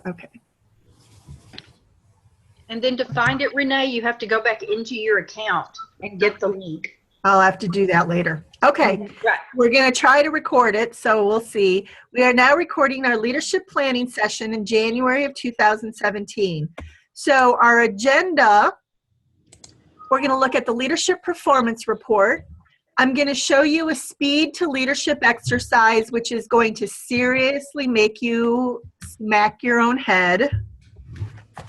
Okay. And then to find it, Renee, you have to go back into your account and get the link. I'll have to do that later. Okay. Right. We're going to try to record it, so we'll see. We are now recording our leadership planning session in January of 2017. So our agenda, we're going to look at the leadership performance report. I'm going to show you a speed to leadership exercise, which is going to seriously make you smack your own head.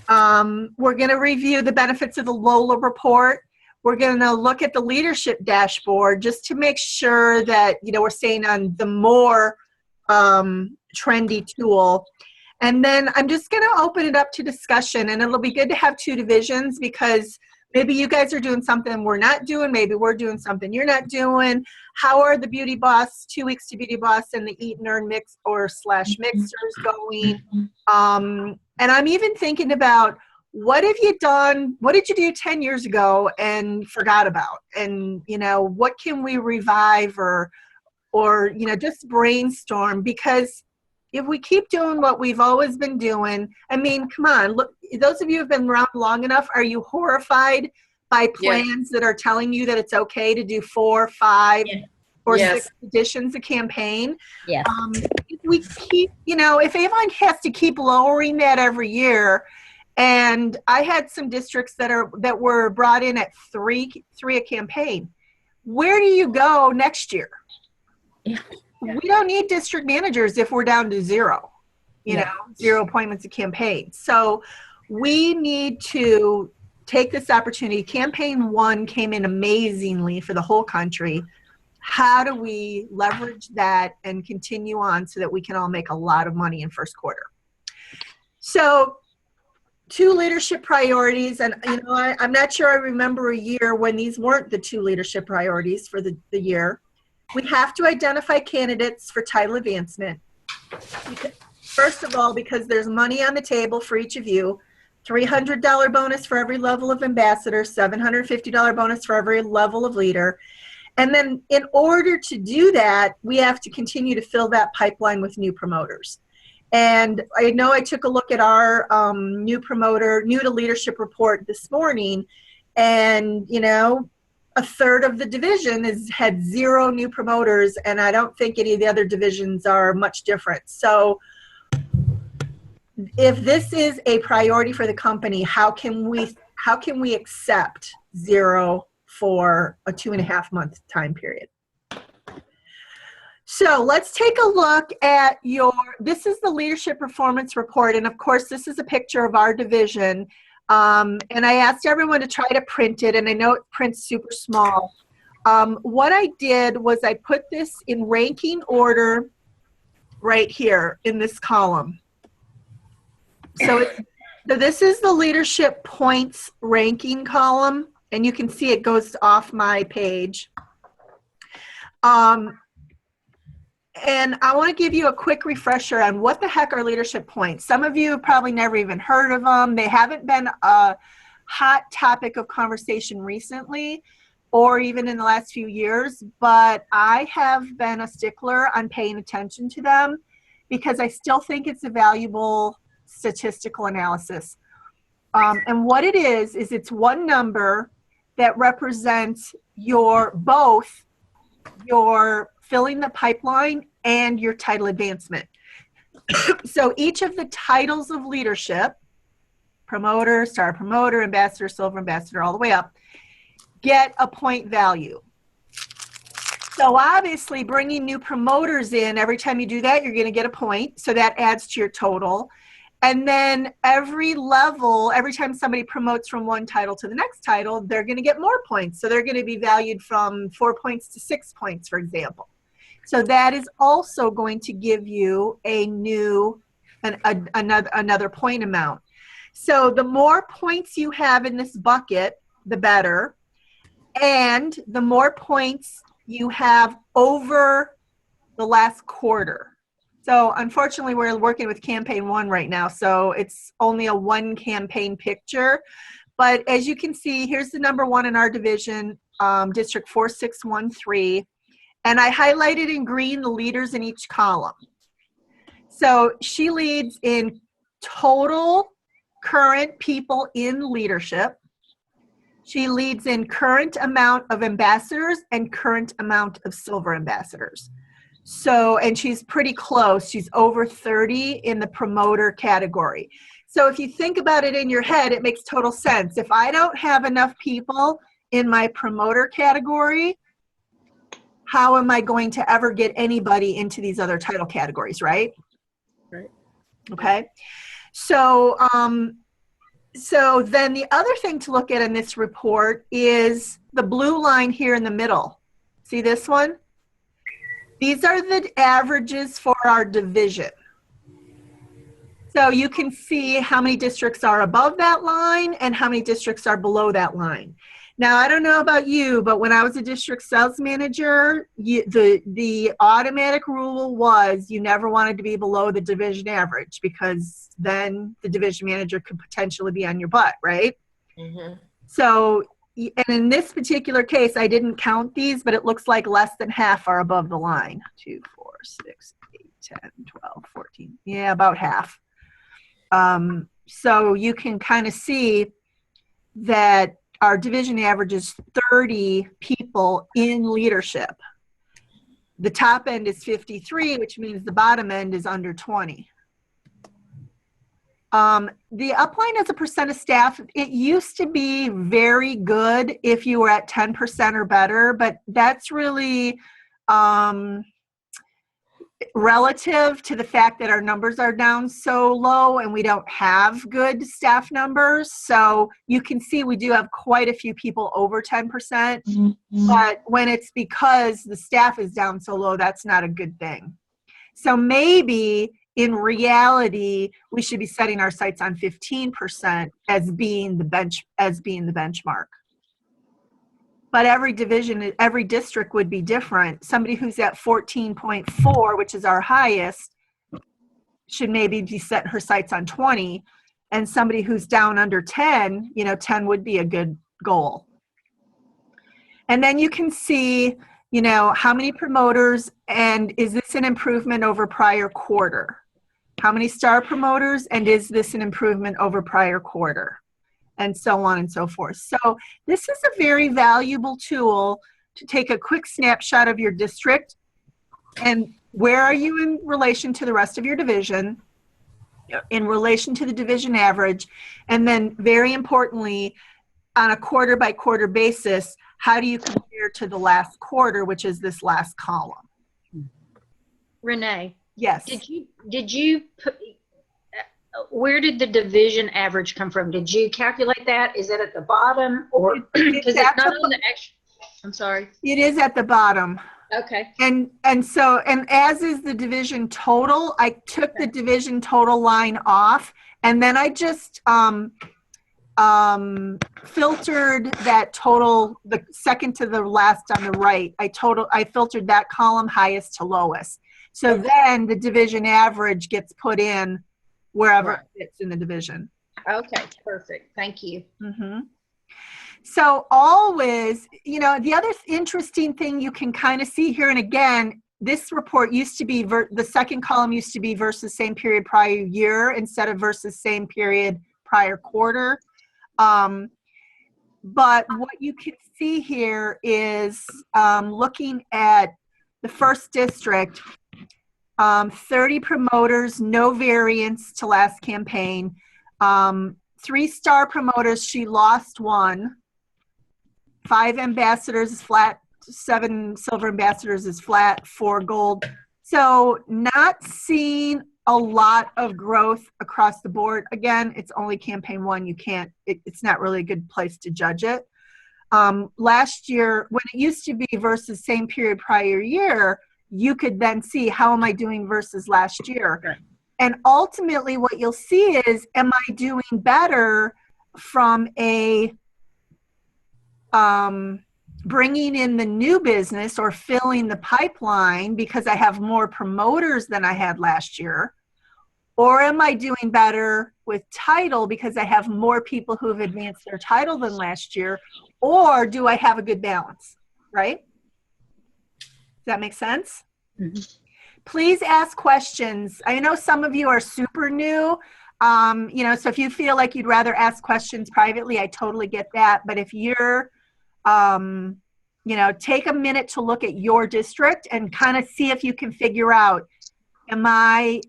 We're going to review the benefits of the Lola report. We're going to look at the leadership dashboard just to make sure that, you know, we're staying on the more trendy tool. And then I'm just going to open it up to discussion, and it'll be good to have two divisions because maybe you guys are doing something we're not doing. Maybe we're doing something you're not doing. How are the Beauty Boss, 2 weeks to Beauty Boss, and the Eat and Earn mix or / mixers going? And I'm even thinking about what have you done? What did you do 10 years ago and forgot about? And, you know, what can we revive or, you know, just brainstorm? Because if we keep doing what we've always been doing, I mean, come on, look, those of you who've been around long enough, are you horrified by plans that are telling you that it's okay to do 4, 5, or 6 editions a campaign? Yes. If we keep, you know, if Avon has to keep lowering that every year, and I had some districts that were brought in at 3 a campaign, where do you go next year? Yeah. We don't need district managers if we're down to 0, you know, 0 appointments a campaign. So we need to take this opportunity. Campaign 1 came in amazingly for the whole country. How do we leverage that and continue on so that we can all make a lot of money in first quarter? So 2 leadership priorities, and you know, I'm not sure I remember a year when these weren't the 2 leadership priorities for the year. We have to identify candidates for title advancement. First of all, because there's money on the table for each of you, $300 bonus for every level of ambassador, $750 bonus for every level of leader. And then in order to do that, we have to continue to fill that pipeline with new promoters. And I know I took a look at our new to leadership report this morning, and, you know, a third of the division had 0 new promoters, and I don't think any of the other divisions are much different. So if this is a priority for the company, how can we accept 0 for a 2.5-month time period? So let's take a look at this is the leadership performance report. And of course, this is a picture of our division. And I asked everyone to try to print it, and I know it prints super small. What I did was I put this in ranking order right here in this column. So this is the leadership points ranking column, and you can see it goes off my page. And I want to give you a quick refresher on what the heck are leadership points. Some of you have probably never even heard of them. They haven't been a hot topic of conversation recently or even in the last few years, but I have been a stickler on paying attention to them because I still think it's a valuable statistical analysis. And what it is it's one number that represents both your filling the pipeline and your title advancement. So each of the titles of leadership, promoter, star promoter, ambassador, silver ambassador, all the way up, get a point value. So obviously bringing new promoters in, every time you do that, you're going to get a point. So that adds to your total. And then every level, every time somebody promotes from one title to the next title, they're going to get more points. So they're going to be valued from 4 points to 6 points, for example. So that is also going to give you another point amount. So the more points you have in this bucket, the better. And the more points you have over the last quarter. So unfortunately, we're working with campaign 1 right now, so it's only a 1 campaign picture. But as you can see, here's the number 1 in our division, District 4613. And I highlighted in green the leaders in each column. So she leads in total current people in leadership. She leads in current amount of ambassadors and current amount of silver ambassadors. So, and she's pretty close. She's over 30 in the promoter category. So if you think about it in your head, it makes total sense. If I don't have enough people in my promoter category, how am I going to ever get anybody into these other title categories, right? Right. Okay. So, so then the other thing to look at in this report is the blue line here in the middle. See this one? These are the averages for our division. So you can see how many districts are above that line and how many districts are below that line. Now, I don't know about you, but when I was a district sales manager, the automatic rule was you never wanted to be below the division average, because then the division manager could potentially be on your butt, right? Mm-hmm. So, and in this particular case, I didn't count these, but it looks like less than half are above the line. 2, 4, 6, 8, 10, 12, 14. Yeah, about half. So you can kind of see that our division average is 30 people in leadership. The top end is 53, which means the bottom end is under 20. The upline as a percent of staff, it used to be very good if you were at 10% or better, but that's really relative to the fact that our numbers are down so low and we don't have good staff numbers. So you can see we do have quite a few people over 10%, Mm-hmm. but when it's because the staff is down so low, that's not a good thing. So maybe in reality, we should be setting our sights on 15% as being the benchmark. But every division, every district would be different. Somebody who's at 14.4, which is our highest, should maybe be setting her sights on 20. And somebody who's down under 10, 10 would be a good goal. And then you can see, how many promoters, and is this an improvement over prior quarter? How many star promoters, and is this an improvement over prior quarter? And so on and so forth. So this is a very valuable tool to take a quick snapshot of your district and where are you in relation to the rest of your division, in relation to the division average, and then very importantly, on a quarter by quarter basis, how do you compare to the last quarter, which is this last column? Renee, Yes. did you put, where did the division average come from? Did you calculate that? Is it at the bottom, or because it's not on the actual? I'm sorry. It is at the bottom. Okay. And as is the division total, I took the division total line off, and then I just filtered that total, the second to the last on the right. I filtered that column highest to lowest. So then the division average gets put in wherever it fits in the division. Okay, perfect. Thank you. Mm-hmm. So always, the other interesting thing you can kind of see here, and again, this report used to be, the second column used to be versus same period prior year instead of versus same period prior quarter. But what you can see here is looking at the first district, 30 promoters, no variance to last campaign. 3-star promoters, she lost 1. 5 ambassadors is flat, 7 silver ambassadors is flat, 4 gold. So not seeing a lot of growth across the board. Again, it's only campaign 1. You can't, it's not really a good place to judge it. Last year, when it used to be versus same period prior year, you could then see how am I doing versus last year. Right. And ultimately what you'll see is, am I doing better from a bringing in the new business or filling the pipeline because I have more promoters than I had last year? Or am I doing better with title because I have more people who have advanced their title than last year? Or do I have a good balance, right? Does that make sense? Mm-hmm. Please ask questions. I know some of you are super new. So if you feel like you'd rather ask questions privately, I totally get that. But if you're, take a minute to look at your district and kind of see if you can figure out,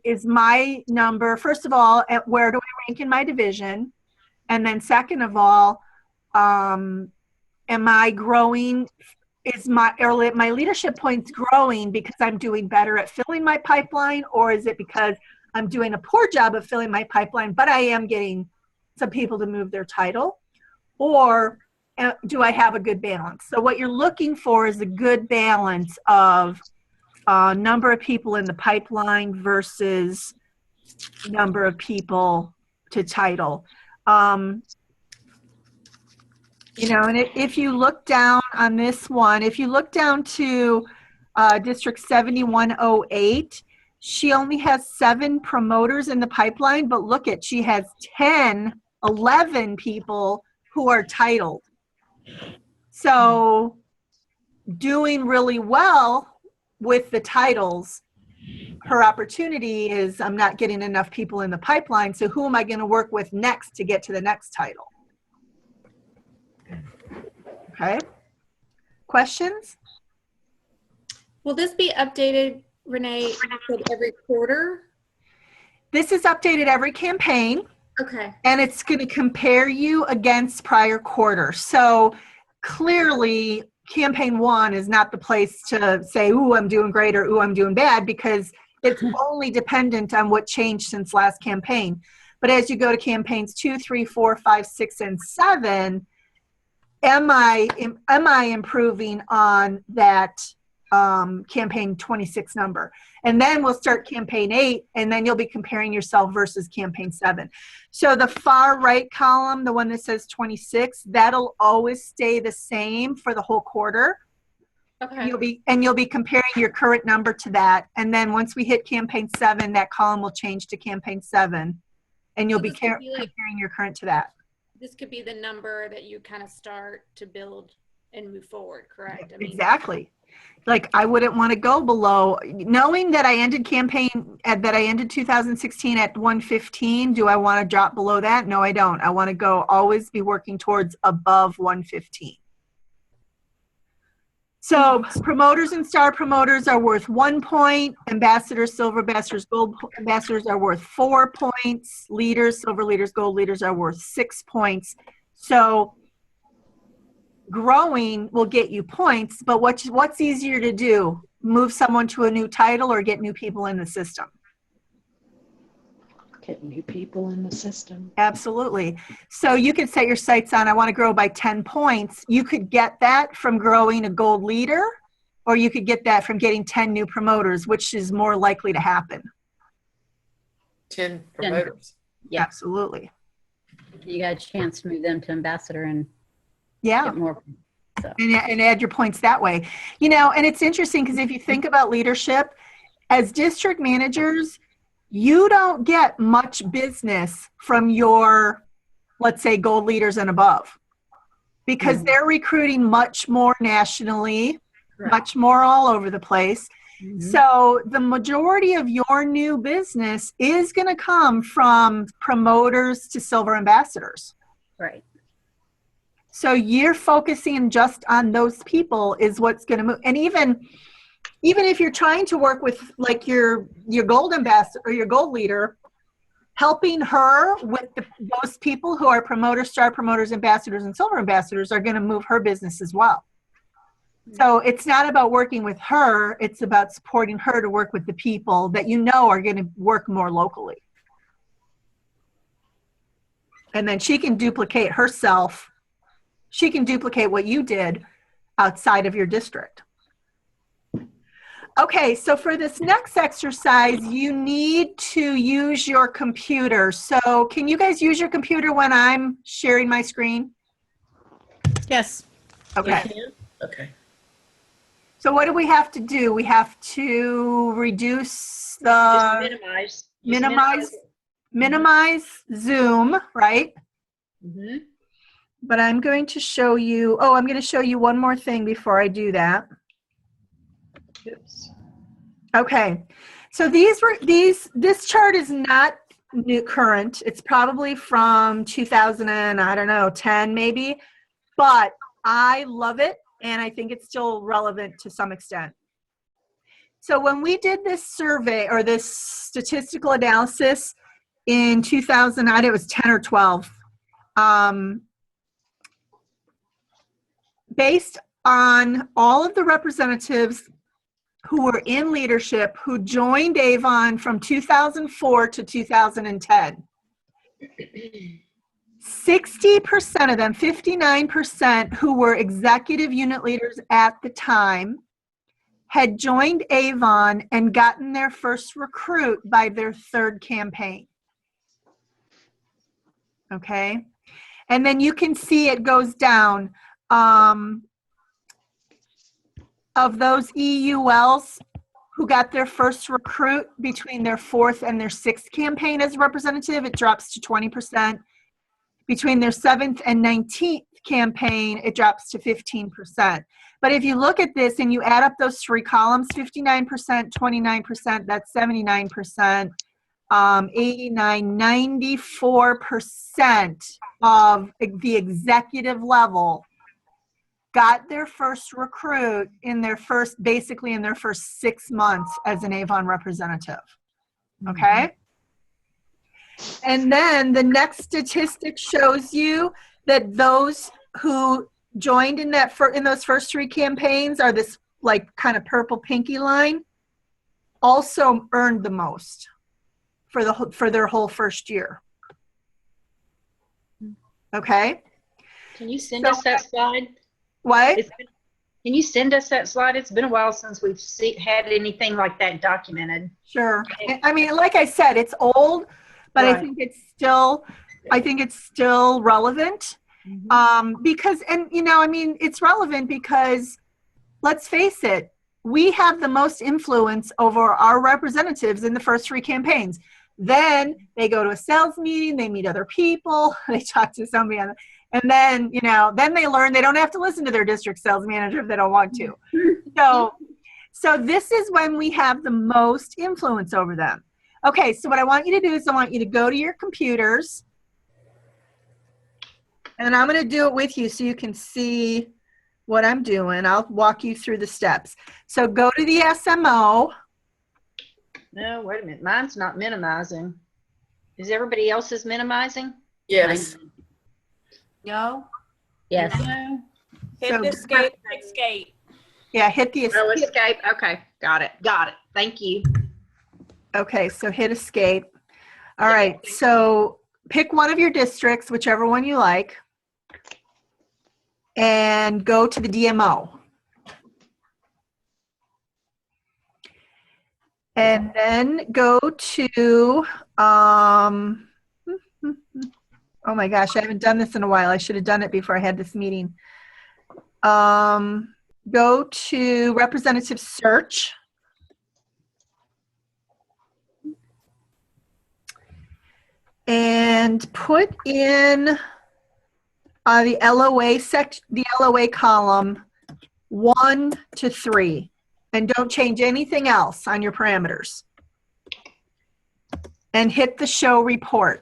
is my number, first of all, where do I rank in my division? And then second of all, am I growing? Are my leadership points growing because I'm doing better at filling my pipeline, or is it because I'm doing a poor job of filling my pipeline, but I am getting some people to move their title? Or do I have a good balance? So what you're looking for is a good balance of number of people in the pipeline versus number of people to title. And if you look down on this one, if you look down to District 7108, she only has 7 promoters in the pipeline, but look at, she has 11 people who are titled. So doing really well with the titles, her opportunity is, I'm not getting enough people in the pipeline, so who am I going to work with next to get to the next title? Okay. Questions? Will this be updated, Renee, every quarter? This is updated every campaign. Okay. And it's going to compare you against prior quarter. So clearly, campaign 1 is not the place to say, ooh, I'm doing great, or ooh, I'm doing bad, because it's only dependent on what changed since last campaign. But as you go to campaigns 2, 3, 4, 5, 6, and 7, am I improving on that campaign 26 number? And then we'll start campaign 8, and then you'll be comparing yourself versus campaign 7. So the far right column, the one that says 26, that'll always stay the same for the whole quarter. Okay. You'll be comparing your current number to that. And then once we hit campaign 7, that column will change to campaign 7, and you'll be comparing your current to that. This could be the number that you kind of start to build and move forward, correct? I mean, exactly. Like, I wouldn't want to go below, knowing that I ended 2016 at 115. Do I want to drop below that? No, I don't. I want to always be working towards above 115. So promoters and star promoters are worth 1 point. Ambassadors, silver ambassadors, gold ambassadors are worth 4 points. Leaders, silver leaders, gold leaders are worth 6 points. So growing will get you points, but what's easier to do? Move someone to a new title or get new people in the system? Get new people in the system. Absolutely. So you could set your sights on, I want to grow by 10 points. You could get that from growing a gold leader, or you could get that from getting 10 new promoters, which is more likely to happen. 10 promoters. Yeah. Absolutely. You got a chance to move them to ambassador and Yeah. get more. So. And add your points that way. And it's interesting because if you think about leadership, as district managers, you don't get much business from your, let's say, gold leaders and above, because they're recruiting much more nationally, much more all over the place. So the majority of your new business is going to come from promoters to silver ambassadors. Right. So you're focusing just on those people is what's going to move. And even if you're trying to work with like your gold ambassador or your gold leader, helping her with those people who are promoters, star promoters, ambassadors, and silver ambassadors are going to move her business as well. So it's not about working with her. It's about supporting her to work with the people that are going to work more locally. And then she can duplicate herself. She can duplicate what you did outside of your district. Okay, so for this next exercise, you need to use your computer. So can you guys use your computer when I'm sharing my screen? Yes. Okay. Okay. So what do we have to do? We have to reduce the, Just minimize. minimize Zoom, right? Mm-hmm. But I'm going to show you, I'm going to show you one more thing before I do that. Oops. Okay. So this chart is not new current. It's probably from 2000 and I don't know, 10 maybe, but I love it and I think it's still relevant to some extent. So when we did this survey or this statistical analysis in 2000, I don't know, it was 10 or 12, based on all of the representatives who were in leadership who joined Avon from 2004 to 2010. 60% of them, 59% who were executive unit leaders at the time, had joined Avon and gotten their first recruit by their third campaign. Okay? And then you can see it goes down. Of those EULs who got their first recruit between their fourth and their sixth campaign as a representative, it drops to 20%. Between their 7th and 19th campaign, it drops to 15%. But if you look at this and you add up those three columns, 59%, 29%, that's 79%, 89, 94% of the executive level got their first recruit in their first, basically in their first 6 months as an Avon representative. Okay? And then the next statistic shows you that those who joined in that in those first three campaigns are this like kind of purple pinky line, also earned the most for their whole first year. Okay? Can you send us that slide? What? Can you send us that slide? It's been a while since we've had anything like that documented. Sure. I mean, like I said, it's old, but Right. I think it's still relevant. Because, and you know, I mean, it's relevant because let's face it, we have the most influence over our representatives in the first three campaigns. Then they go to a sales meeting, they meet other people, they talk to somebody on and then, you know, then they learn they don't have to listen to their district sales manager if they don't want to. So this is when we have the most influence over them. Okay, so what I want you to do is I want you to go to your computers. And I'm going to do it with you so you can see what I'm doing. I'll walk you through the steps. So go to the SMO. No, wait a minute. Mine's not minimizing. Is everybody else's minimizing? Yes. No? Yes. No. Hit So- escape, escape. Yeah, hit the Oh, escape. escape. Okay. Got it. Thank you. Okay, so hit escape. All right, so pick one of your districts, whichever one you like, and go to the DMO. And then go to, oh my gosh, I haven't done this in a while. I should have done it before I had this meeting. Go to representative search. And put in the LOA column 1 to 3, and don't change anything else on your parameters. And hit the show report.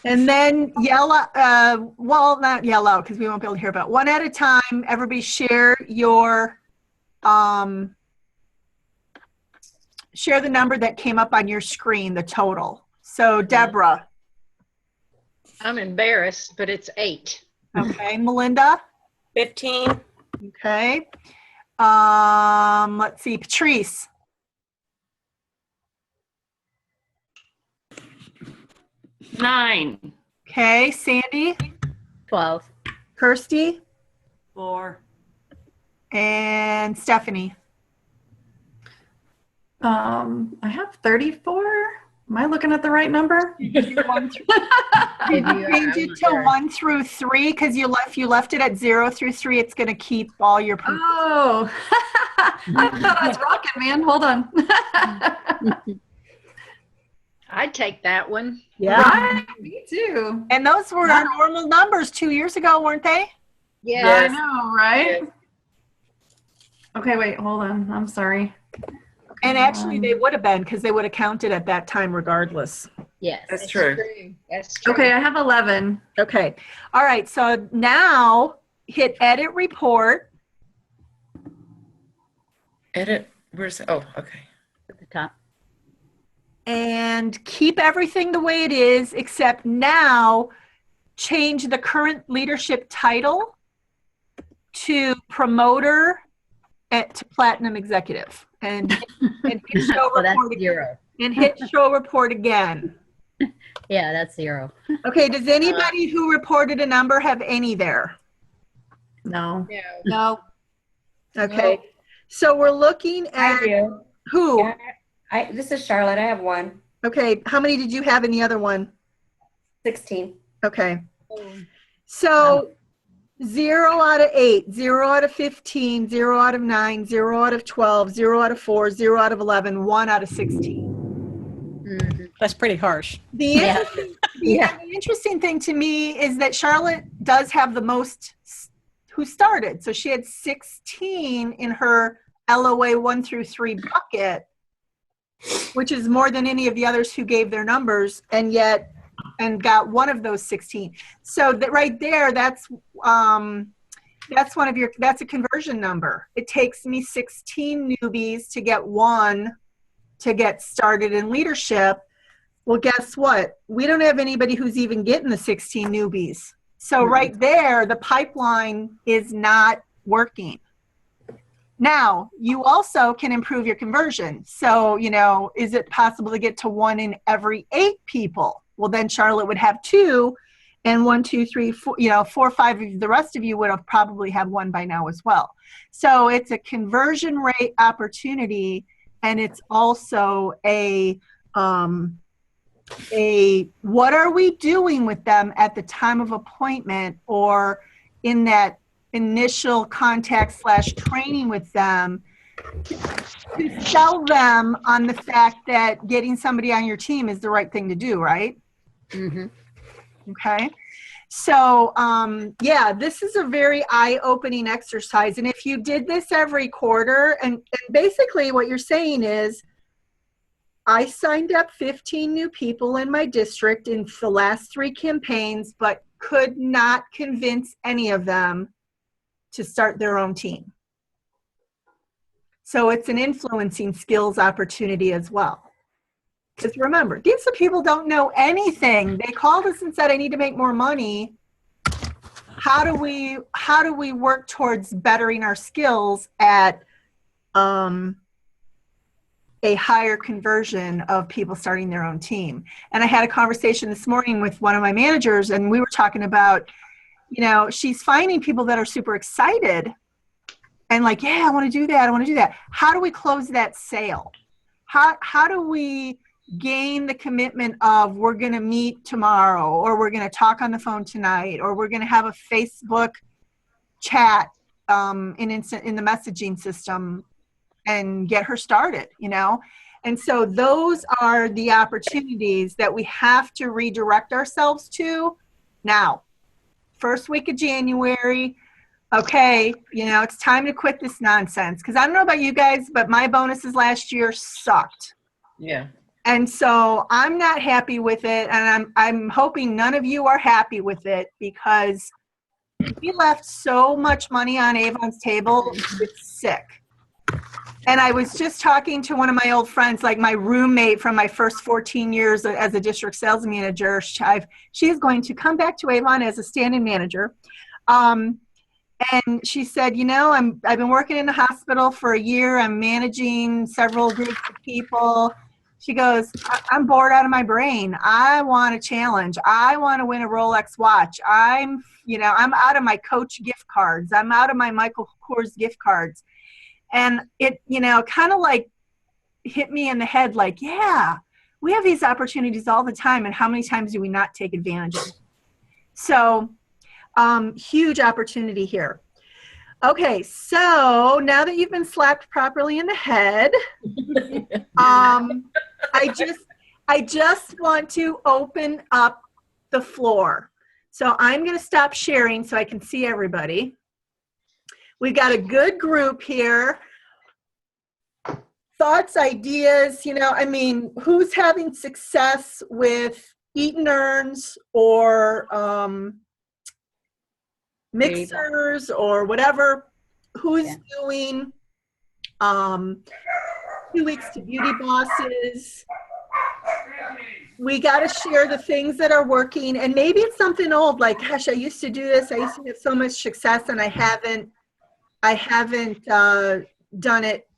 And then yellow, well, not yellow because we won't be able to hear about it. One at a time, everybody share your, share the number that came up on your screen, the total. So Deborah. I'm embarrassed, but it's 8. Okay, Melinda. 15. Okay. Let's see, Patrice. 9. Okay, Sandy, 12. Kirsty, 4. and Stephanie. I have 34. Am I looking at the right number? Did you change it to 1 through 3? Because if you left it at 0 through 3, it's going to keep all your. Oh, I thought I was rocking, man. Hold on. I'd take that one. Yeah. Right? Me too. And those were our normal numbers 2 years ago, weren't they? I Yes. know, right? Okay, wait, hold on. I'm sorry. And actually, they would have been because they would have counted at that time regardless. Yes. That's true. That's true. Okay, I have 11. Okay. All right. So now hit edit report. Edit. Where's, oh, okay. At the top. And keep everything the way it is, except now change the current leadership title to promoter to platinum executive and hit show Oh, that's report again. 0. And hit show report again. Yeah, that's 0. Okay, does anybody who reported a number have any there? No. No. Okay. So we're looking I at do. who? Yeah, this is Charlotte. I have 1. Okay, how many did you have in the other one? 16. Okay. So 0 out of 8, 0 out of 15, 0 out of 9, 0 out of 12, 0 out of 4, 0 out of 11, 1 out of 16. Mhm. That's pretty harsh. The Yeah. the interesting thing to me is that Charlotte does have the most who started. So she had 16 in her LOA 1 through 3 bucket, which is more than any of the others who gave their numbers and got one of those 16. So that right there, that's a conversion number. It takes me 16 newbies to get 1 to get started in leadership. Well, guess what? We don't have anybody who's even getting the 16 newbies. So right there, the pipeline is not working. Now, you also can improve your conversion. So, is it possible to get to 1 in every 8 people? Well, then Charlotte would have 2, and 1, 2, 3, 4, 4, 5 of the rest of you would have probably have 1 by now as well. So it's a conversion rate opportunity, and it's also a what are we doing with them at the time of appointment or in that initial contact / training with them to sell them on the fact that getting somebody on your team is the right thing to do, right? Mm-hmm. Okay. So, this is a very eye-opening exercise. And if you did this every quarter, and basically what you're saying is, I signed up 15 new people in my district in the last 3 campaigns, but could not convince any of them to start their own team. So it's an influencing skills opportunity as well. Because remember, these people don't know anything. They called us and said, I need to make more money. How do we work towards bettering our skills at a higher conversion of people starting their own team? And I had a conversation this morning with one of my managers, and we were talking about, she's finding people that are super excited and like, yeah, I want to do that. How do we close that sale? How do we gain the commitment of we're going to meet tomorrow, or we're going to talk on the phone tonight, or we're going to have a Facebook chat in the messaging system and get her started, And so those are the opportunities that we have to redirect ourselves to now. First week of January, okay, it's time to quit this nonsense. Because I don't know about you guys, but my bonuses last year sucked. Yeah. And so I'm not happy with it, and I'm hoping none of you are happy with it, because we left so much money on Avon's table, it's sick. And I was just talking to one of my old friends, like my roommate from my first 14 years as a district sales manager. She's going to come back to Avon as a stand-in manager. And she said, I've been working in the hospital for a year. I'm managing several groups of people. She goes, I'm bored out of my brain. I want a challenge. I want to win a Rolex watch. I'm out of my Coach gift cards. I'm out of my Michael Kors gift cards. And it, kind of like hit me in the head, like, yeah, we have these opportunities all the time. And how many times do we not take advantage of it? So huge opportunity here. Okay, so now that you've been slapped properly in the head, I just want to open up the floor. So I'm going to stop sharing so I can see everybody. We've got a good group here. Thoughts, ideas, who's having success with Eat and Earns or mixers or whatever? Who's doing 2 weeks to Beauty Bosses? We got to share the things that are working, and maybe it's something old like, gosh, I used to do this. I used to have so much success, and I haven't done it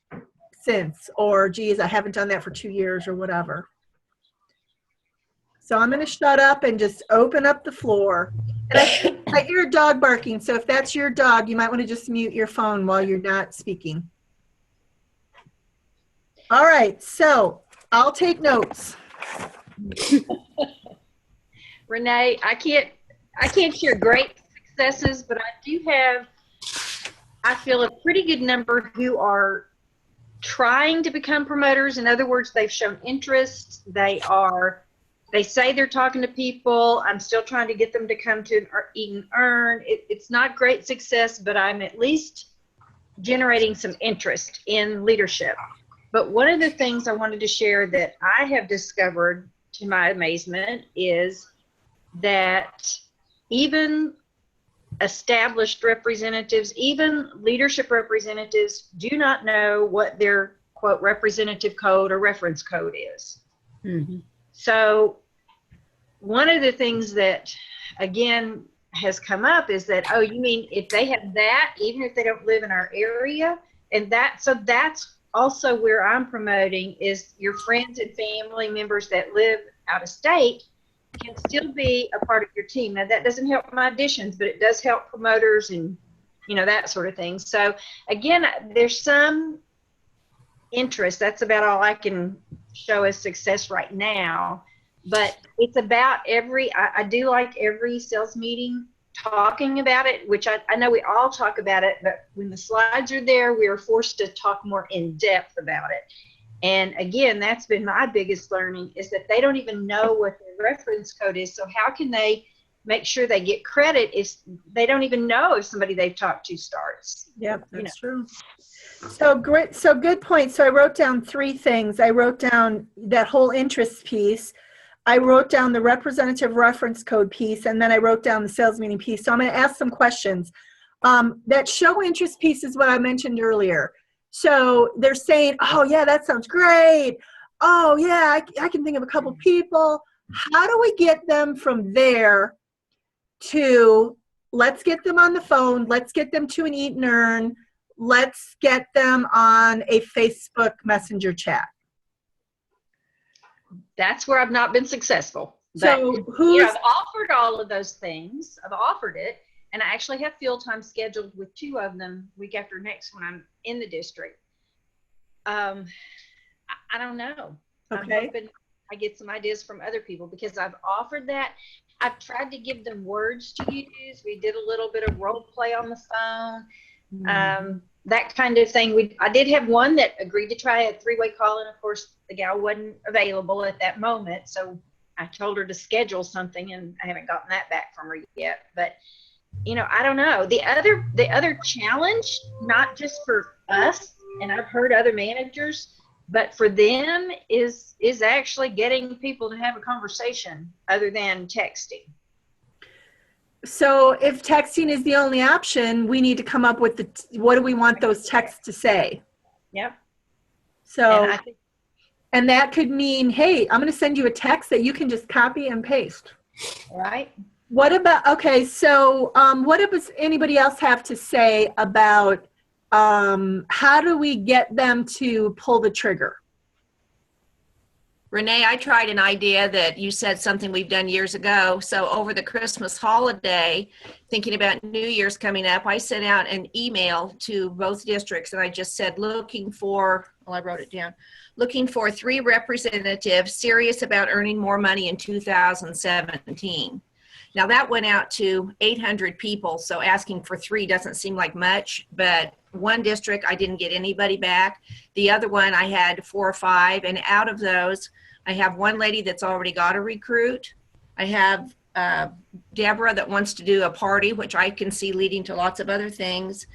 since, or geez, I haven't done that for 2 years or whatever. So I'm going to shut up and just open up the floor. And I hear a dog barking, so if that's your dog, you might want to just mute your phone while you're not speaking. All right, so I'll take notes. Renee, I can't share great successes, but I do have, I feel, a pretty good number who are trying to become promoters. In other words, they've shown interest. They say they're talking to people. I'm still trying to get them to come to Eat and Earn. It's not great success, but I'm at least generating some interest in leadership. But one of the things I wanted to share that I have discovered, to my amazement, is that even established representatives, even leadership representatives, do not know what their, quote, representative code or reference code is. Mm-hmm. So one of the things that, again, has come up is that, oh, you mean if they have that, even if they don't live in our area? And so that's also where I'm promoting, is your friends and family members that live out of state can still be a part of your team. Now, that doesn't help my additions, but it does help promoters and, that sort of thing. So again, there's some interest. That's about all I can show as success right now. But it's about I do like every sales meeting talking about it, which I know we all talk about it, but when the slides are there, we are forced to talk more in depth about it. And again, that's been my biggest learning, is that they don't even know what their reference code is. So how can they make sure they get credit if they don't even know if somebody they've talked to starts? Yep, that's true. So great. So good point. So I wrote down 3 things. I wrote down that whole interest piece. I wrote down the representative reference code piece, and then I wrote down the sales meeting piece. So I'm going to ask some questions. That show interest piece is what I mentioned earlier. So they're saying, oh, yeah, that sounds great. Oh, yeah, I can think of a couple people. How do we get them from there to, let's get them on the phone, let's get them to an Eat and Earn, let's get them on a Facebook Messenger chat? That's where I've not been successful. So I've offered all of those things. I've offered it, and I actually have field time scheduled with 2 of them week after next when I'm in the district. I don't know. Okay. I'm hoping I get some ideas from other people, because I've offered that. I've tried to give them words to use. We did a little bit of role play on the phone. That kind of thing. I did have one that agreed to try a 3-way call, and of course the gal wasn't available at that moment, so I told her to schedule something, and I haven't gotten that back from her yet. But I don't know. The other challenge, not just for us, and I've heard other managers, but for them is actually getting people to have a conversation other than texting. So if texting is the only option, we need to come up with what do we want those texts to say? Yep. So, and that could mean, hey, I'm going to send you a text that you can just copy and paste. Right. What about, okay, so what does anybody else have to say about how do we get them to pull the trigger? Renee, I tried an idea that you said, something we've done years ago. So over the Christmas holiday, thinking about New Year's coming up, I sent out an email to both districts, and I just said, I wrote it down, looking for 3 representatives serious about earning more money in 2017. Now that went out to 800 people, so asking for 3 doesn't seem like much, but one district I didn't get anybody back. The other one I had 4 or 5, and out of those I have one lady that's already got a recruit. I have Deborah that wants to do a party, which I can see leading to lots of other things.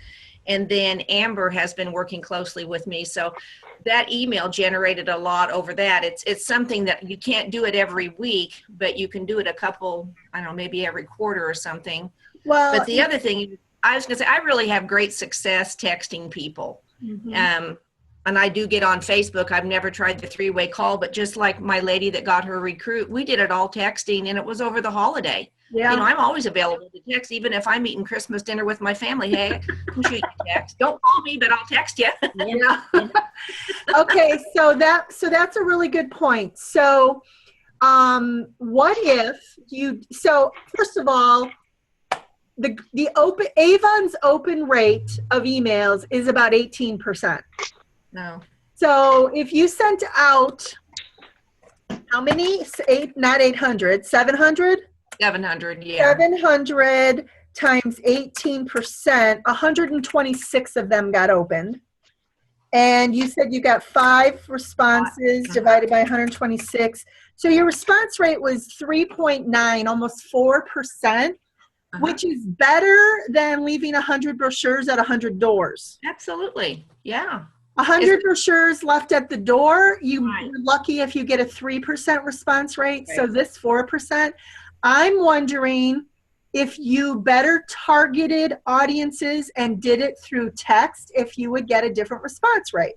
And then Amber has been working closely with me. So that email generated a lot over that. It's something that you can't do it every week, but you can do it a couple, I don't know, maybe every quarter or something. Well, But the other thing, I was going to say, I really have great success texting people. Mhm. And I do get on Facebook. I've never tried the 3-way call, but just like my lady that got her recruit, we did it all texting, and it was over the holiday. Yeah. You know, I'm always available to text, even if I'm eating Christmas dinner with my family. Hey, I'll shoot you a text. Don't call me, but I'll text you. Yeah. Okay, so that's a really good point. So, what if so first of all, the Avon's open rate of emails is about 18%. No. So if you sent out how many? Not 800, 700? 700, yeah. 700 times 18%, 126 of them got opened. And you said you got 5 responses divided by 126. So your response rate was 3.9, almost 4%, which is better than leaving 100 brochures at 100 doors. Absolutely, yeah. 100 brochures left at the door, you're Right. lucky if you get a 3% response rate. So this 4%, I'm wondering if you better targeted audiences and did it through text, if you would get a different response rate.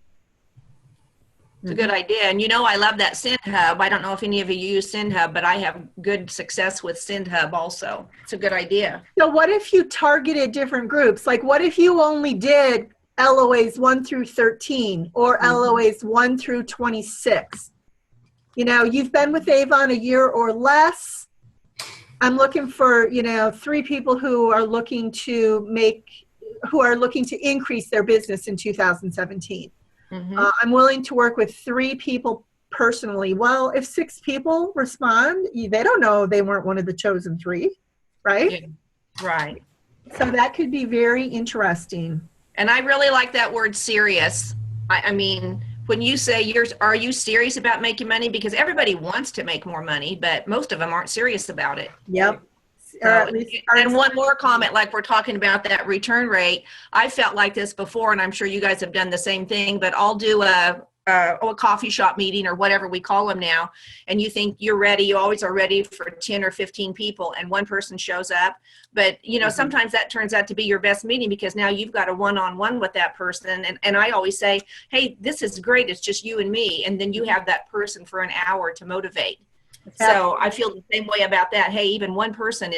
It's a good idea. And you know, I love that SendHub. I don't know if any of you use SendHub, but I have good success with SendHub also. It's a good idea. So what if you targeted different groups? Like what if you only did LOAs 1 through 13 or LOAs 1 through 26? You know, you've been with Avon a year or less. I'm looking for, 3 people who are looking to increase their business in 2017. I'm willing to work with 3 people personally. Well, if 6 people respond, they don't know they weren't one of the chosen 3, right? Yeah. Right. So that could be very interesting. And I really like that word serious. I mean, when you say are you serious about making money? Because everybody wants to make more money, but most of them aren't serious about it. Yep. And one more comment, like we're talking about that return rate. I felt like this before, and I'm sure you guys have done the same thing, but I'll do a coffee shop meeting or whatever we call them now, and you think you're ready, you always are ready for 10 or 15 people, and one person shows up. But, sometimes that turns out to be your best meeting because now you've got a one-on-one with that person. And I always say, hey, this is great. It's just you and me. And then you have that person for an hour to motivate. So I feel the same way about that. Hey, even one person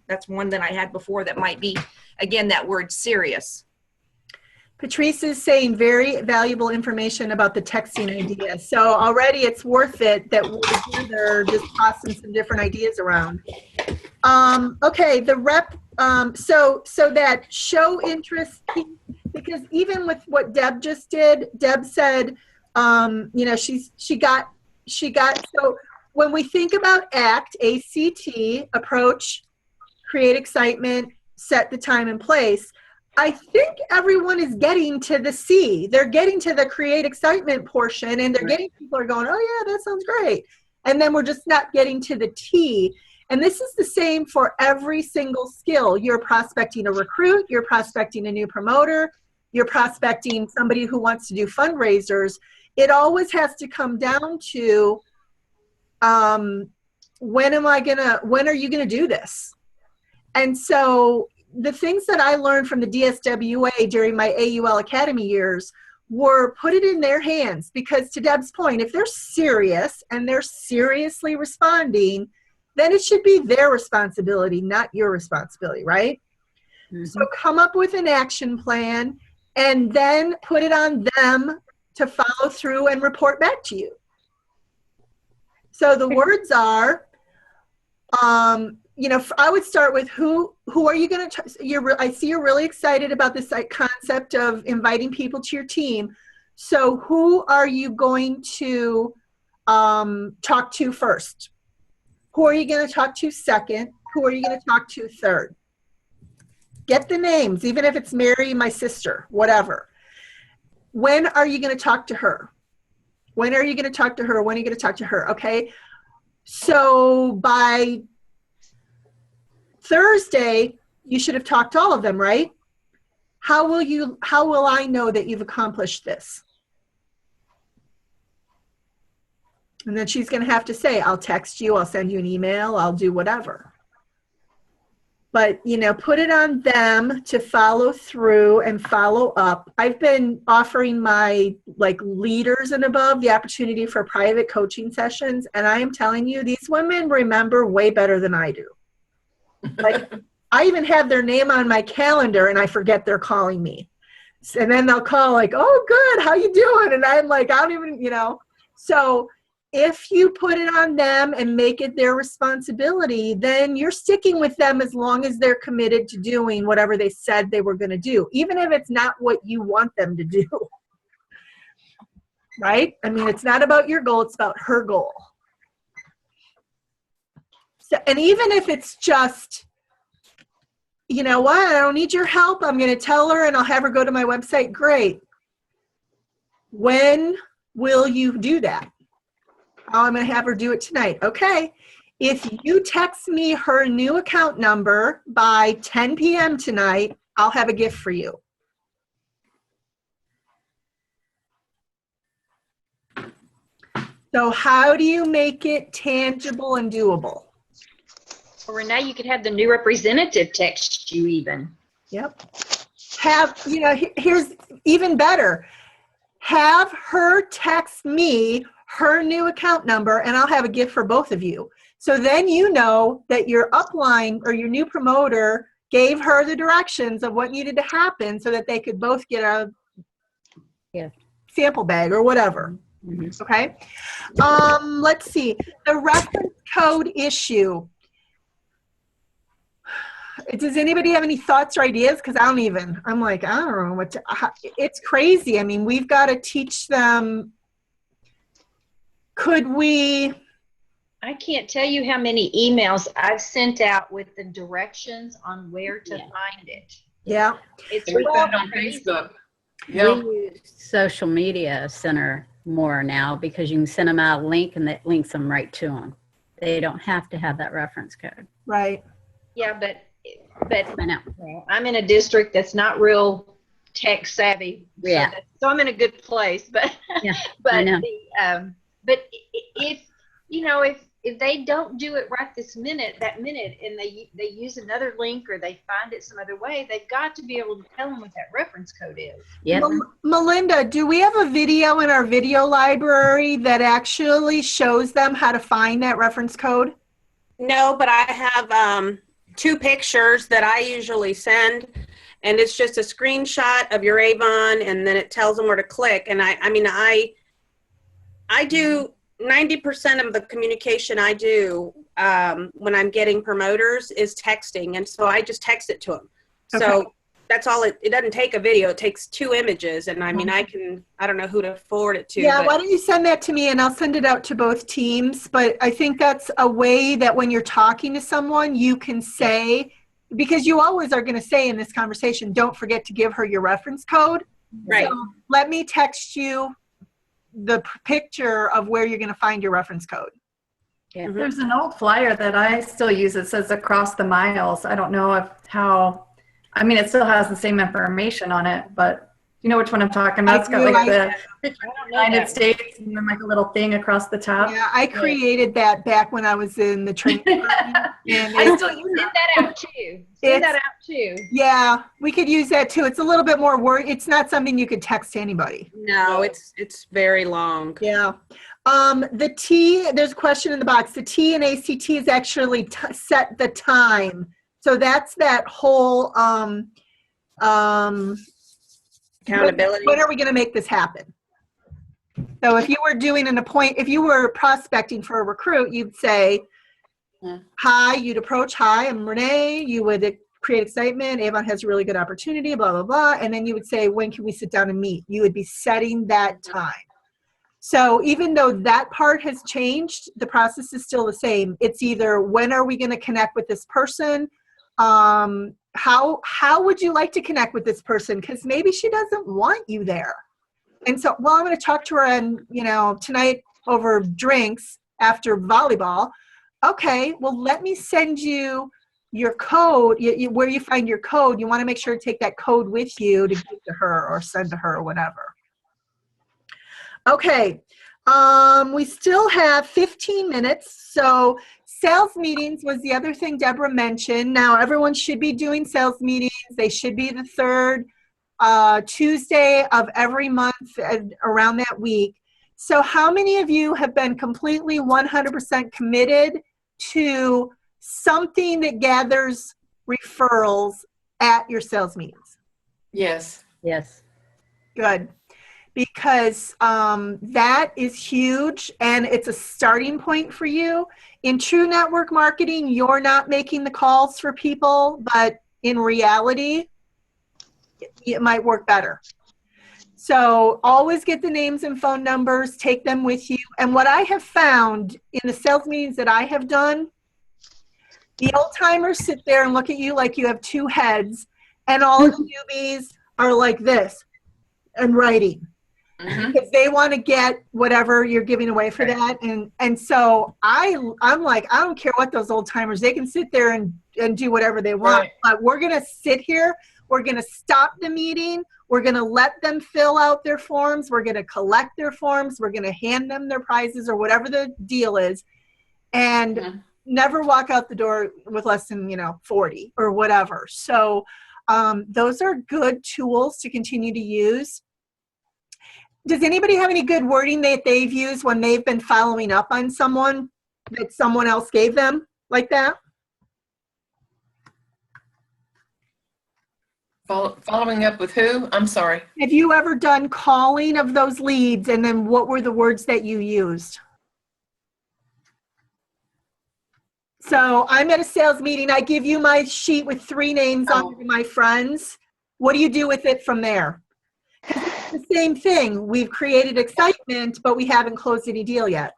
that's one that I had before that might be, again, that word serious. Patrice is saying very valuable information about the texting idea. So already it's worth it that we're together just tossing some different ideas around. Okay, the rep, so that show interest, because even with what Deb just did, Deb said, she got, so when we think about ACT, A-C-T, approach, create excitement, set the time and place, I think everyone is getting to the C. They're getting to the create excitement portion, and they're getting, people are going, oh yeah, that sounds great. And then we're just not getting to the T. And this is the same for every single skill. You're prospecting a recruit, you're prospecting a new promoter, you're prospecting somebody who wants to do fundraisers. It always has to come down to, when are you gonna do this? And so the things that I learned from the DSWA during my AUL Academy years were put it in their hands, because to Deb's point, if they're serious and they're seriously responding, then it should be their responsibility, not your responsibility, right? So come up with an action plan and then put it on them to follow through and report back to you. So the words are, I would start with who are you going to, I see you're really excited about this concept of inviting people to your team. So who are you going to talk to first? Who are you going to talk to second? Who are you going to talk to third? Get the names, even if it's Mary, my sister, whatever. When are you going to talk to her? When are you going to talk to her? When are you going to talk to her? Okay. So by Thursday, you should have talked to all of them, right? How will I know that you've accomplished this? And then she's going to have to say, I'll text you, I'll send you an email, I'll do whatever. But, put it on them to follow through and follow up. I've been offering my leaders and above the opportunity for private coaching sessions. And I am telling you, these women remember way better than I do. I even have their name on my calendar and I forget they're calling me. And then they'll call oh, good, how you doing? And I'm I don't even, So if you put it on them and make it their responsibility, then you're sticking with them as long as they're committed to doing whatever they said they were going to do, even if it's not what you want them to do. Right? I mean, it's not about your goal, it's about her goal. So, and even if it's just, you know what, I don't need your help, I'm going to tell her and I'll have her go to my website, great. When will you do that? Oh, I'm going to have her do it tonight. Okay. If you text me her new account number by 10 p.m. tonight, I'll have a gift for you. So how do you make it tangible and doable? Or now you could have the new representative text you even. Yep. Here's even better. Have her text me her new account number and I'll have a gift for both of you. So then you know that your upline or your new promoter gave her the directions of what needed to happen so that they could both get a sample bag or whatever. Mm-hmm. Okay. Let's see. The reference code issue. Does anybody have any thoughts or ideas? Because I don't know it's crazy. I mean, we've got to teach them. I can't tell you how many emails I've sent out with the directions on where to find it. Yeah. It's We all found it on crazy. Facebook. Yeah. We use Social Media Center more now because you can send them out a link and that links them right to them. They don't have to have that reference code. Right. Yeah, but I know. I'm in a district that's not real tech savvy. Yeah. So I'm in a good place, but Yeah, but I know. But if they don't do it right that minute, and they use another link or they find it some other way, they've got to be able to tell them what that reference code is. Yep. Melinda, do we have a video in our video library that actually shows them how to find that reference code? No, but I have 2 pictures that I usually send, and it's just a screenshot of your Avon, and then it tells them where to click. And I do 90% of the communication I do when I'm getting promoters is texting, and so I just text it to them. Okay. So that's all. It doesn't take a video. It takes 2 images, and I don't know who to forward it to. Yeah, why don't you send that to me and I'll send it out to both teams. But I think that's a way that when you're talking to someone, you can say, because you always are going to say in this conversation, don't forget to give her your reference code. Right. So let me text you the picture of where you're going to find your reference code. Yeah. There's an old flyer that I still use. It says across the miles. I don't know it still has the same information on it, but you know which one I'm talking about? It's got the United States and then a little thing across the top. Yeah, I created that back when I was in the training department. And I still use Send it. that out too. Send that out too. Yeah, we could use that too. It's a little bit more work. It's not something you could text to anybody. No, it's very long. Yeah. The T, there's a question in the box. The T in ACT is actually set the time. So that's that whole Accountability. when are we going to make this happen? So if you were doing if you were prospecting for a recruit, you'd say, hi, you'd approach, hi, I'm Renee. You would create excitement. Avon has a really good opportunity, blah, blah, blah. And then you would say, when can we sit down and meet? You would be setting that time. So even though that part has changed, the process is still the same. It's either when are we going to connect with this person? How would you like to connect with this person? Because maybe she doesn't want you there. And so, well, I'm going to talk to her and, tonight over drinks after volleyball. Okay, well, let me send you your code, where you find your code, you want to make sure to take that code with you to give to her or send to her or whatever. Okay, we still have 15 minutes. So sales meetings was the other thing Deborah mentioned. Now everyone should be doing sales meetings. They should be the third Tuesday of every month around that week. So how many of you have been completely 100% committed to something that gathers referrals at your sales meetings? Yes. Yes. Good. Because that is huge and it's a starting point for you. In true network marketing, you're not making the calls for people, but in reality, it might work better. So always get the names and phone numbers, take them with you. And what I have found in the sales meetings that I have done, the old timers sit there and look at you like you have two heads, and all the newbies are like this and writing. Because they want to get whatever you're giving away for that. And so I'm like, I don't care what those old timers, they can sit there and do whatever they want. Right. But we're going to sit here. We're going to stop the meeting. We're going to let them fill out their forms. We're going to collect their forms. We're going to hand them their prizes or whatever the deal is. And never walk out the door with less than, 40 or whatever. So those are good tools to continue to use. Does anybody have any good wording that they've used when they've been following up on someone that someone else gave them like that? Following up with who? I'm sorry. Have you ever done calling of those leads, and then what were the words that you used? So I'm at a sales meeting. I give you my sheet with 3 names on my friends. What do you do with it from there? It's the same thing. We've created excitement, but we haven't closed any deal yet.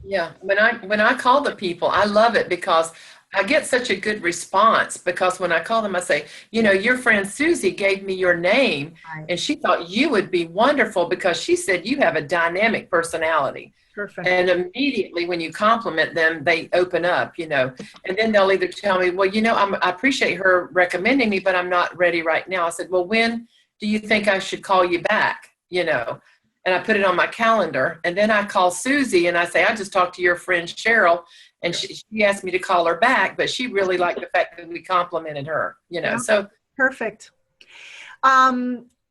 Yeah. When I call the people, I love it because I get such a good response, because when I call them, I say, your friend Susie gave me your name and she thought you would be wonderful because she said you have a dynamic personality. Perfect. And immediately when you compliment them, they open up, and then they'll either tell me, well, I appreciate her recommending me, but I'm not ready right now. I said, well, when do you think I should call you back? And I put it on my calendar, and then I call Susie and I say, I just talked to your friend Cheryl, and she asked me to call her back, but she really liked the fact that we complimented her, so. Perfect.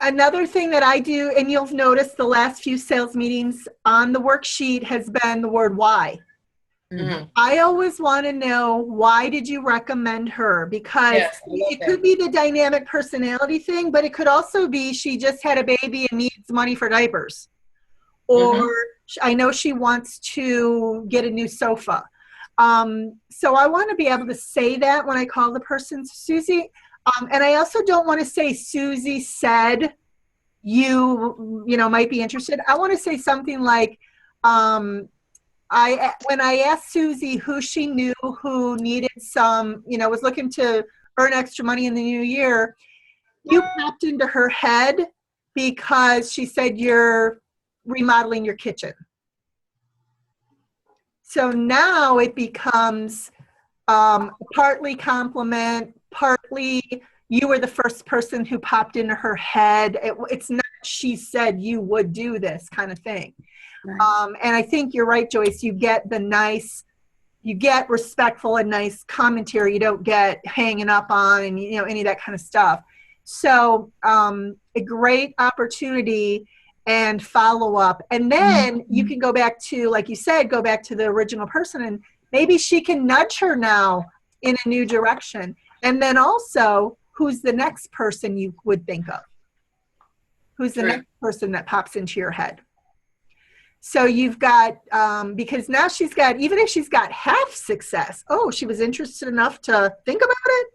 Another thing that I do, and you'll notice the last few sales meetings on the worksheet has been the word why. Mm-hmm. I always want to know, why did you recommend her? Because it could be the dynamic personality thing, but it could also be she just had a baby and needs money for diapers. Or I know she wants to get a new sofa. So I want to be able to say that when I call the person Susie. And I also don't want to say Susie said you might be interested. I want to say something like, when I asked Susie who she knew who needed some, was looking to earn extra money in the new year, you popped into her head because she said you're remodeling your kitchen. So now it becomes partly compliment, partly you were the first person who popped into her head. It's not she said you would do this kind of thing. Right. And I think you're right, Joyce. You get respectful and nice commentary. You don't get hanging up on and any of that kind of stuff. So a great opportunity and follow up. And then you can go back to, like you said, go back to the original person, and maybe she can nudge her now in a new direction. And then also, who's the next person you would think of? Who's the next person that pops into your head? So you've got, because now she's got, even if she's got half success, she was interested enough to think about it.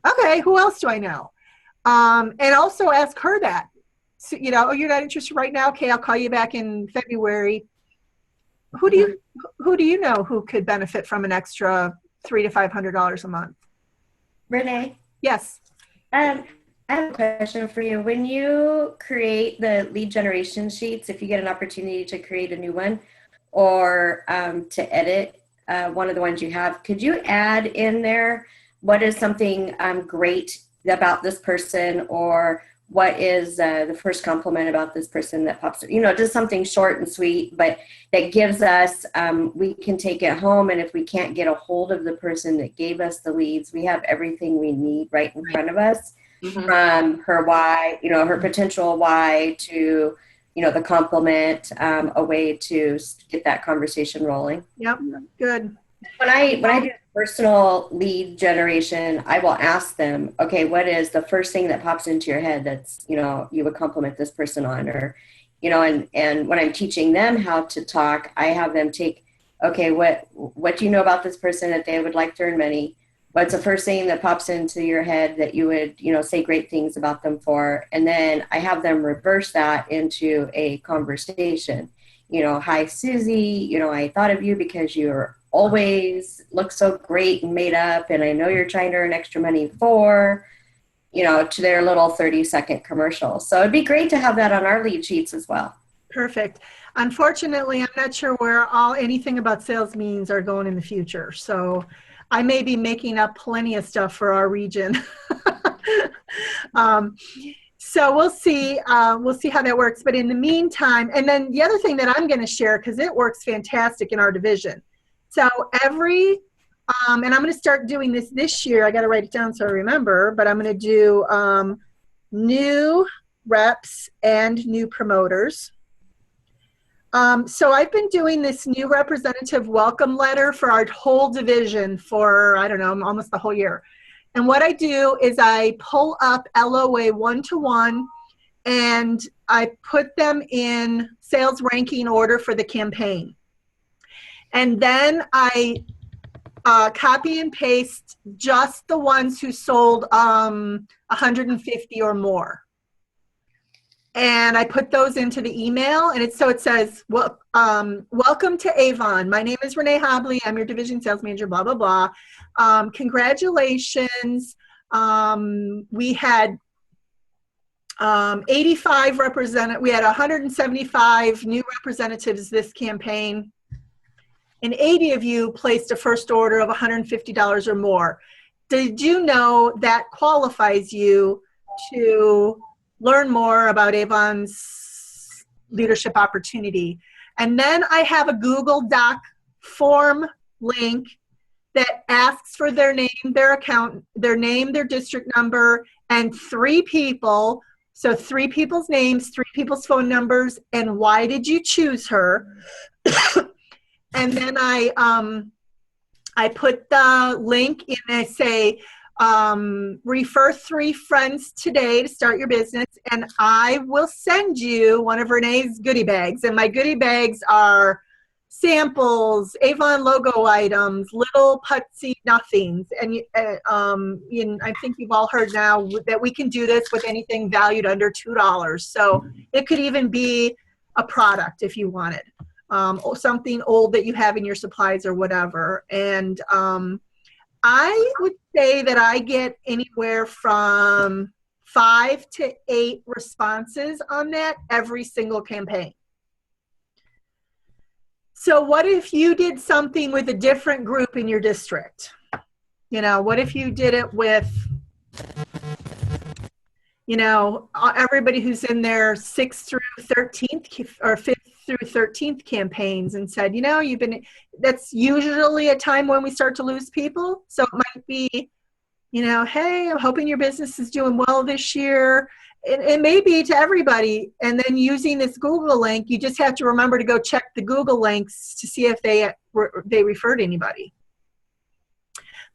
Okay, who else do I know? And also ask her that. So, you're not interested right now? Okay, I'll call you back in February. Who do you know who could benefit from an extra $300 to $500 a month? Renee? Yes. I have a question for you. When you create the lead generation sheets, if you get an opportunity to create a new one or to edit one of the ones you have, could you add in there what is something great about this person, or what is the first compliment about this person that pops up, just something short and sweet, but that gives us, we can take it home. And if we can't get a hold of the person that gave us the leads, we have everything we need right in front of us, from her why, her potential why, to, the compliment, a way to get that conversation rolling. Yep, good. When I do personal lead generation, I will ask them, okay, what is the first thing that pops into your head that's, you would compliment this person on, or, and when I'm teaching them how to talk, I have them take, okay, what do you know about this person that they would like to earn money? What's the first thing that pops into your head that you would, say great things about them for? And then I have them reverse that into a conversation. Hi, Susie, I thought of you because you're always look so great and made up, and I know you're trying to earn extra money for, to their little 30-second commercial. So it'd be great to have that on our lead sheets as well. Perfect. Unfortunately, I'm not sure where anything about sales meetings are going in the future. So I may be making up plenty of stuff for our region. So we'll see how that works. But in the meantime, and then the other thing that I'm going to share, because it works fantastic in our division. So and I'm going to start doing this year. I got to write it down so I remember, but I'm going to do new reps and new promoters. So I've been doing this new representative welcome letter for our whole division for, I don't know, almost the whole year. And what I do is I pull up LOA 1-to-1 and I put them in sales ranking order for the campaign. And then I copy and paste just the ones who sold 150 or more. And I put those into the email, and it says, well, welcome to Avon. My name is Renee Hobley. I'm your division sales manager, blah, blah, blah. Congratulations. We had 85 we had 175 new representatives this campaign, and 80 of you placed a first order of $150 or more. Did you know that qualifies you to learn more about Avon's leadership opportunity? And then I have a Google Doc form link that asks for their name, their account, their name, their district number, and 3 people. So 3 people's names, 3 people's phone numbers, and why did you choose her? And then I put the link in, and I say, refer 3 friends today to start your business, and I will send you one of Renee's goodie bags. And my goodie bags are samples, Avon logo items, little putsy nothings. And I think you've all heard now that we can do this with anything valued under $2. So it could even be a product if you wanted, or something old that you have in your supplies or whatever. And I would say that I get anywhere from 5 to 8 responses on that every single campaign. So what if you did something with a different group in your district? What if you did it with, everybody who's in their 6th through 13th or 5th through 13th campaigns, and said, that's usually a time when we start to lose people. So it might be, hey, I'm hoping your business is doing well this year. It may be to everybody. And then using this Google link, you just have to remember to go check the Google links to see if they referred anybody.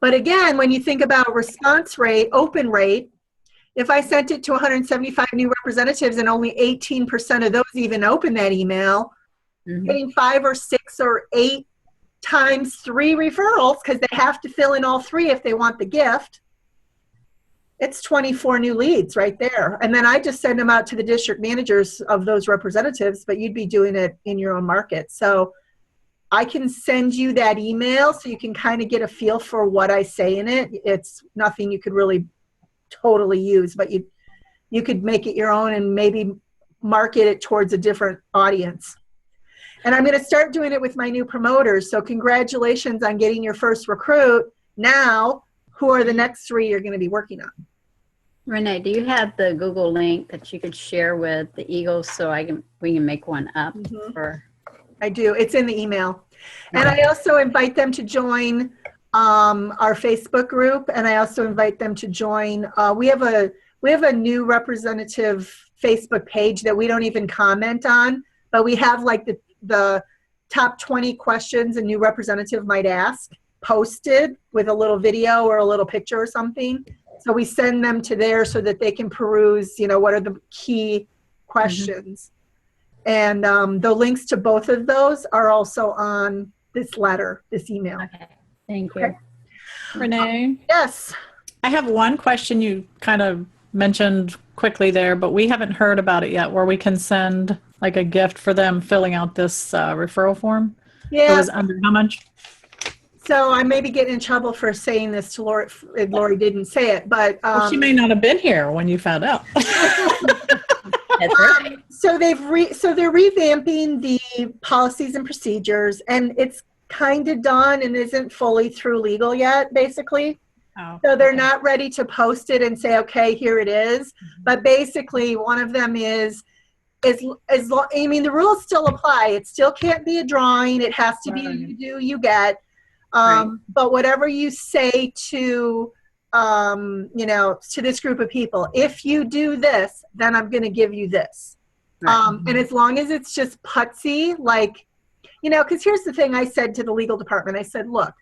But again, when you think about response rate, open rate, if I sent it to 175 new representatives and only 18% of those even open that email, getting 5 or 6 or 8 times 3 referrals, because they have to fill in all 3 if they want the gift, it's 24 new leads right there. And then I just send them out to the district managers of those representatives, but you'd be doing it in your own market. So I can send you that email so you can kind of get a feel for what I say in it. It's nothing you could really totally use, but you could make it your own and maybe market it towards a different audience. And I'm going to start doing it with my new promoters. So congratulations on getting your first recruit. Now, who are the next 3 you're going to be working on. Renee, do you have the Google link that you could share with the Eagles so we can make one up for? I do. It's in the email. And I also invite them to join our Facebook group, and I also invite them to join. We have a new representative Facebook page that we don't even comment on, but we have like the top 20 questions a new representative might ask posted with a little video or a little picture or something. So we send them to there so that they can peruse, what are the key questions. And the links to both of those are also on this letter, this email. Okay, thank you. Okay. Renee, Yes. I have one question you kind of mentioned quickly there, but we haven't heard about it yet, where we can send like a gift for them filling out this referral form. Yeah. It was under how much? So I may be getting in trouble for saying this to Lori. Lori didn't say it, but Well, she may not have been here when you found out. That's right. so they're revamping the policies and procedures, and it's kind of done and isn't fully through legal yet, basically. Oh, So they're okay. not ready to post it and say, okay, here it is. But basically, one of them is the rules still apply. It still can't be a drawing. It has to be Right. you do, you get. Right. But whatever you say to, to this group of people, if you do this, then I'm going to give you this. Right. And as long as it's just putsy, like, because here's the thing I said to the legal department. I said, look,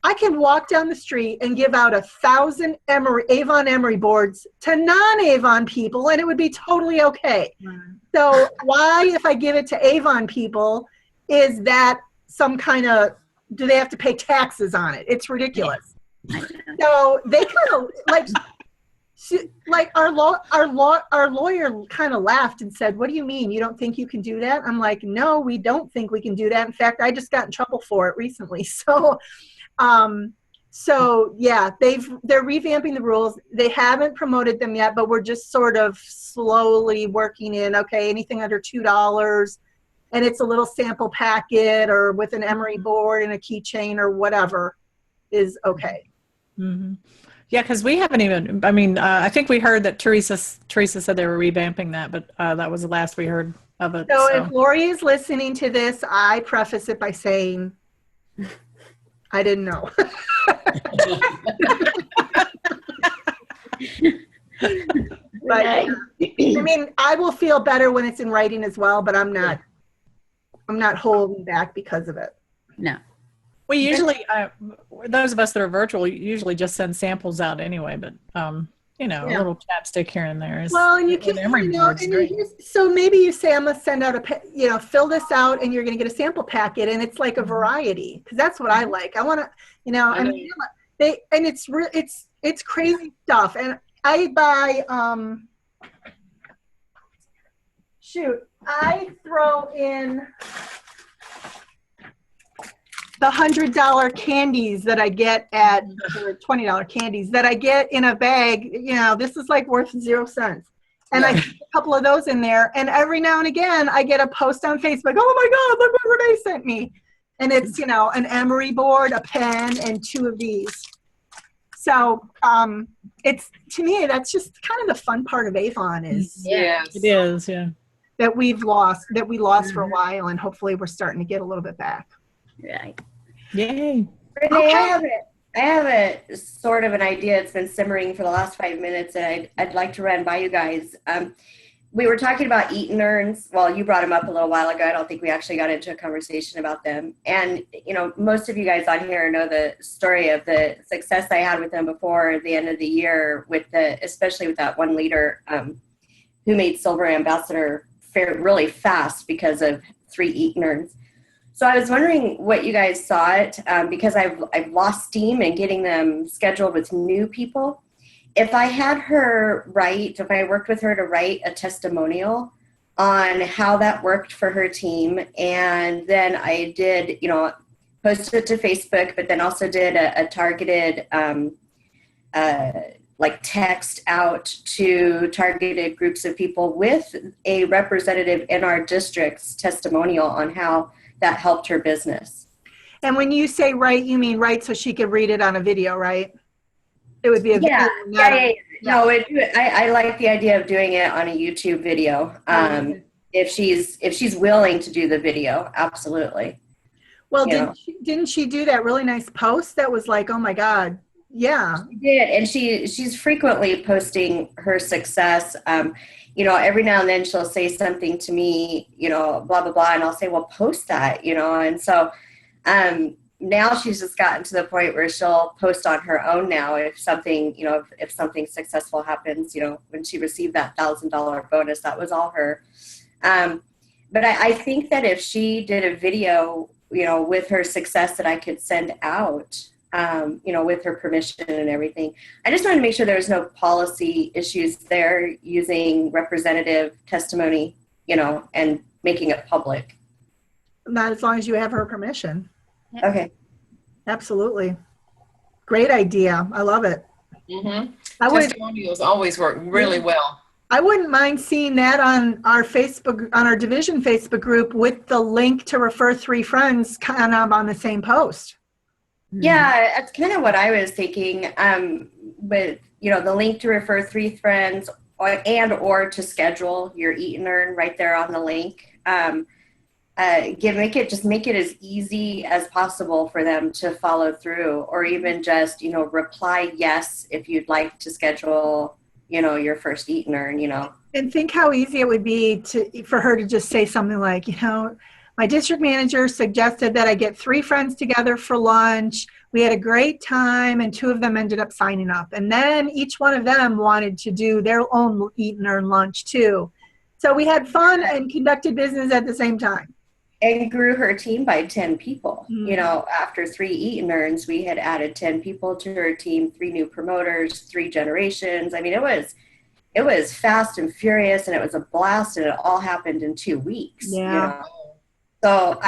I can walk down the street and give out 1,000 Avon Emery boards to non-Avon people, and it would be totally okay. Right. So why, if I give it to Avon people, is that some kind of, do they have to pay taxes on it? It's ridiculous. So they kind of like our lawyer kind of laughed and said, what do you mean? You don't think you can do that? I'm like, no, we don't think we can do that. In fact, I just got in trouble for it recently. So yeah, they're revamping the rules. They haven't promoted them yet, but we're just sort of slowly working in, okay, anything under $2, and it's a little sample packet or with an emery board and a keychain or whatever is okay. Mm-hmm. Yeah, because we haven't even, I think we heard that Teresa said they were revamping that, but that was the last we heard of it. So if Lori is listening to this, I preface it by saying, I didn't know. But I will feel better when it's in writing as well, but I'm not holding back because of it. No. We usually, those of us that are virtual, usually just send samples out anyway, but, a little chapstick here and there is. Well, and you can, so maybe you say, I'm going to send out fill this out and you're going to get a sample packet, and it's like a variety, because that's what I like. I want to, it's crazy stuff. And I buy, I throw in the $100 candies that I get or $20 candies that I get in a bag. This is like worth 0 cents. And I put a couple of those in there. And every now and again, I get a post on Facebook. Oh my God, look what Renee sent me. And it's, an emery board, a pen, and 2 of these. So it's, to me, that's just kind of the fun part of Avon is Yes. It is, yeah. that we lost for a while, and hopefully we're starting to get a little bit back. Right. Yay. Renee, Okay. I have a sort of an idea. It's been simmering for the last 5 minutes, and I'd like to run by you guys. We were talking about eat and earns. Well, you brought them up a little while ago. I don't think we actually got into a conversation about them. And, most of you guys on here know the story of the success I had with them before the end of the year, especially with that one leader who made Silver Ambassador really fast because of 3 eat and earns. So I was wondering what you guys thought, because I've lost steam in getting them scheduled with new people. If I worked with her to write a testimonial on how that worked for her team, and then I did, post it to Facebook, but then also did a targeted text out to targeted groups of people with a representative in our district's testimonial on how that helped her business. And when you say write, you mean write so she could read it on a video, right? It would be a Yeah, video, not a- No, I like the idea of doing it on a YouTube video. If she's willing to do the video, absolutely. Well, You know. didn't she do that really nice post that was like, oh my God, yeah. She did, and she's frequently posting her success. Every now and then she'll say something to me, blah blah blah, and I'll say, well, post that, and so now she's just gotten to the point where she'll post on her own now if something, if something successful happens, when she received that $1,000 bonus, that was all her. But I think that if she did a video, with her success that I could send out, with her permission and everything. I just wanted to make sure there was no policy issues there using representative testimony, and making it public. Not as long as you have her permission. Okay. Absolutely. Great idea. I love it. Mm-hmm. Testimonials always work really well. I wouldn't mind seeing that on our division Facebook group with the link to refer 3 friends kind of on the same post. Yeah, that's kind of what I was thinking. With the link to refer 3 friends or to schedule your Eat and Earn right there on the link. Make it as easy as possible for them to follow through, or even just reply yes if you'd like to schedule your first Eat and Earn. And think how easy it would be for her to just say something like, my district manager suggested that I get 3 friends together for lunch. We had a great time, and 2 of them ended up signing up. And then each one of them wanted to do their own Eat and Earn lunch too. So we had fun and conducted business at the same time. And grew her team by 10 people. After 3 Eat and Earns, we had added 10 people to her team, 3 new promoters, 3 generations. I mean, it was fast and furious, and it was a blast, and it all happened in 2 weeks. Yeah. So,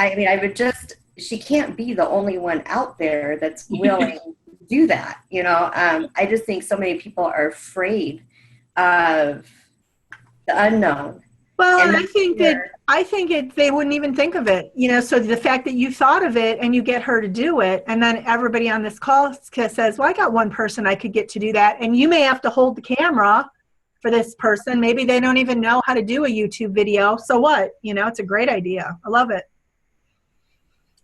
she can't be the only one out there that's willing to do that. I just think so many people are afraid of the unknown. Well, and I think they wouldn't even think of it, so the fact that you thought of it and you get her to do it, and then everybody on this call says, well, I got one person I could get to do that. And you may have to hold the camera for this person. Maybe they don't even know how to do a YouTube video. So what? It's a great idea. I love it.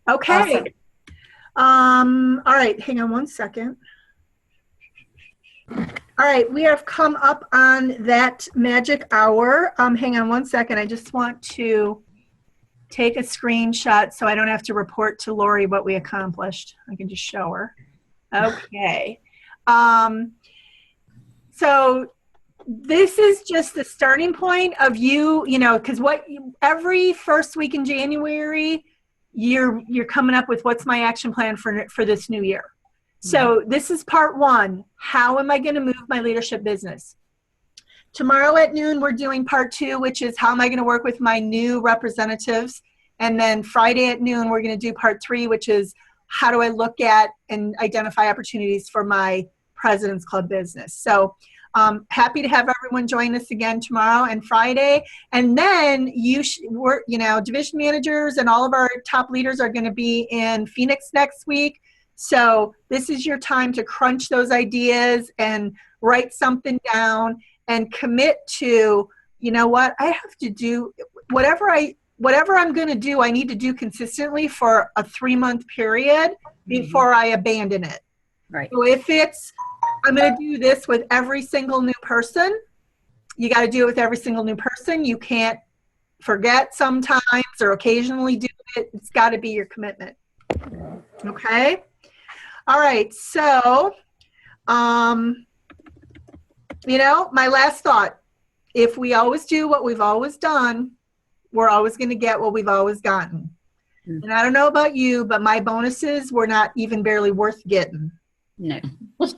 Okay. Awesome. All right. Hang on one second. All right. We have come up on that magic hour. Hang on one second. I just want to take a screenshot so I don't have to report to Lori what we accomplished. I can just show her. Okay. So this is just the starting point of because every first week in January, you're coming up with what's my action plan for this new year. So this is part 1. How am I going to move my leadership business? Tomorrow at noon, we're doing part 2, which is how am I going to work with my new representatives? And then Friday at noon, we're going to do part 3, which is how do I look at and identify opportunities for my President's Club business? So happy to have everyone join us again tomorrow and Friday. And then division managers and all of our top leaders are going to be in Phoenix next week. So this is your time to crunch those ideas and write something down and commit to, what I have to do, whatever I'm going to do, I need to do consistently for a 3-month period before I abandon it. Right. So if I'm going to do this with every single new person, you got to do it with every single new person. You can't forget sometimes or occasionally do it. It's got to be your commitment. Okay. All right. So, my last thought, if we always do what we've always done, we're always going to get what we've always gotten. And I don't know about you, but my bonuses were not even barely worth getting. No.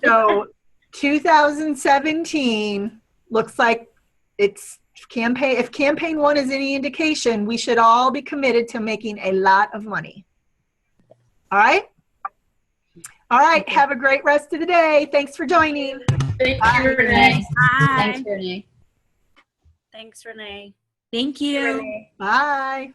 So 2017 looks like it's campaign. If campaign 1 is any indication, we should all be committed to making a lot of money. All right. All right. Have a great rest of the day. Thanks for joining. Thank you, Renee. Thanks, Renee. Thanks, Renee. Thank you. Bye.